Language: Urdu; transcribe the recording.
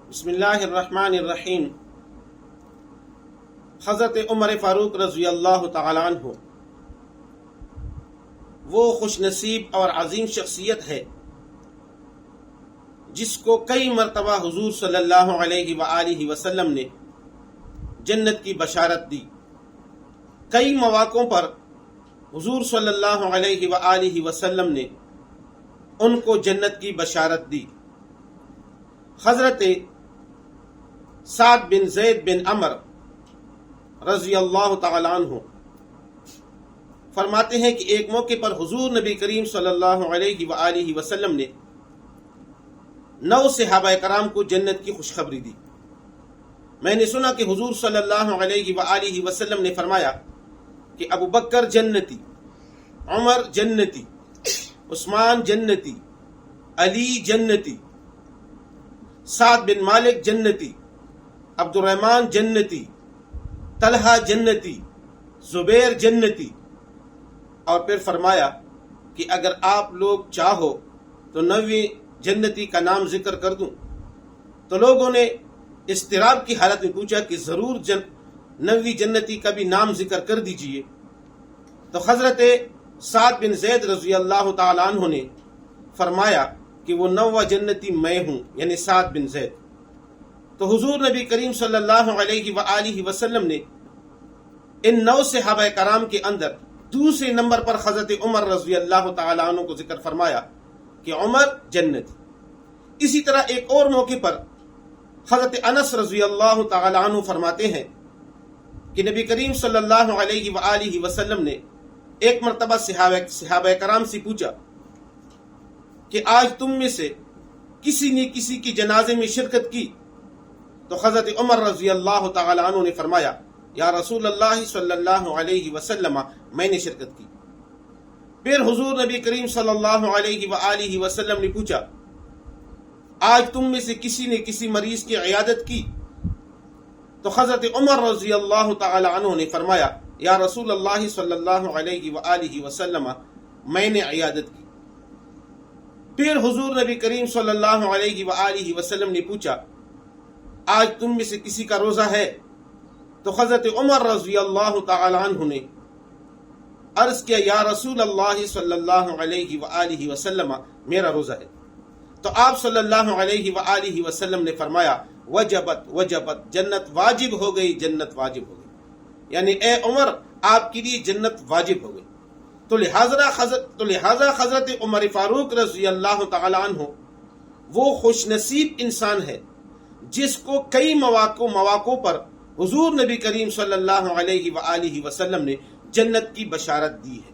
بسم اللہ الرحمن الرحیم۔ حضرت عمر فاروق رضی اللہ تعالیٰ عنہ وہ خوش نصیب اور عظیم شخصیت ہے جس کو کئی مرتبہ حضور صلی اللہ علیہ وآلہ وسلم نے جنت کی بشارت دی۔ کئی مواقعوں پر حضور صلی اللہ علیہ وآلہ وسلم نے ان کو جنت کی بشارت دی۔ حضرت سعد بن زید بن عمر رضی اللہ تعالیٰ عنہ فرماتے ہیں کہ ایک موقع پر حضور نبی کریم صلی اللہ علیہ وآلہ وسلم نے 9 صحابہ کرام کو جنت کی خوشخبری دی۔ میں نے سنا کہ حضور صلی اللہ علیہ وآلہ وسلم نے فرمایا کہ ابو بکر جنتی، عمر جنتی، عثمان جنتی، علی جنتی، سعد بن مالک جنتی، عبد الرحمن جنتی، طلحہ جنتی، زبیر جنتی، اور پھر فرمایا کہ اگر آپ لوگ چاہو تو 9ویں جنتی کا نام ذکر کر دوں۔ تو لوگوں نے اضطراب کی حالت میں پوچھا کہ ضرور 9ویں جنتی کا بھی نام ذکر کر دیجئے۔ تو حضرت سعد بن زید رضی اللہ تعالیٰ عنہ نے فرمایا کہ وہ 9واں جنتی میں ہوں، یعنی سعد بن زید۔ تو حضور نبی کریم صلی اللہ علیہ وآلہ وسلم نے ان 9 صحابہ کرام کے اندر دوسرے نمبر پر حضرت عمر رضی اللہ تعالیٰ عنہ کو ذکر فرمایا کہ عمر جنتی۔ اسی طرح ایک اور موقع پر حضرت انس رضی اللہ تعالیٰ عنہ فرماتے ہیں کہ نبی کریم صلی اللہ علیہ وآلہ وسلم نے ایک مرتبہ صحابہ کرام سے پوچھا کہ آج تم میں سے کسی نے کسی کی جنازے میں شرکت کی؟ تو حضرت عمر رضی اللہ تعالی عنہ نے فرمایا یا رسول اللہ صلی اللہ علیہ وسلم، میں نے شرکت کی۔ پھر حضور نبی کریم صلی اللہ علیہ وآلہ وسلم نے پوچھا آج تم میں سے کسی نے کسی مریض کی عیادت کی؟ تو حضرت عمر رضی اللہ تعالی عنہ نے فرمایا یا رسول اللہ صلی اللہ علیہ وآلہ وسلم، میں نے عیادت کی۔ پھر حضور نبی کریم صلی اللہ علیہ وآلہ وسلم نے پوچھا آج تم میں سے کسی کا روزہ ہے؟ تو حضرت عمر رضی اللہ تعالی عنہ نے عرض کیا یا رسول اللہ صلی اللہ علیہ وآلہ وسلم، میرا روزہ ہے۔ تو آپ صلی اللہ علیہ وآلہ وسلم نے فرمایا وجبت وجبت، جنت واجب ہو گئی، جنت واجب ہو گئی، یعنی اے عمر آپ کے لیے جنت واجب ہو گئی۔ تو لہذا حضرت عمر فاروق رضی اللہ تعالی عنہ وہ خوش نصیب انسان ہے جس کو کئی مواقعوں پر حضور نبی کریم صلی اللہ علیہ وآلہ وسلم نے جنت کی بشارت دی ہے۔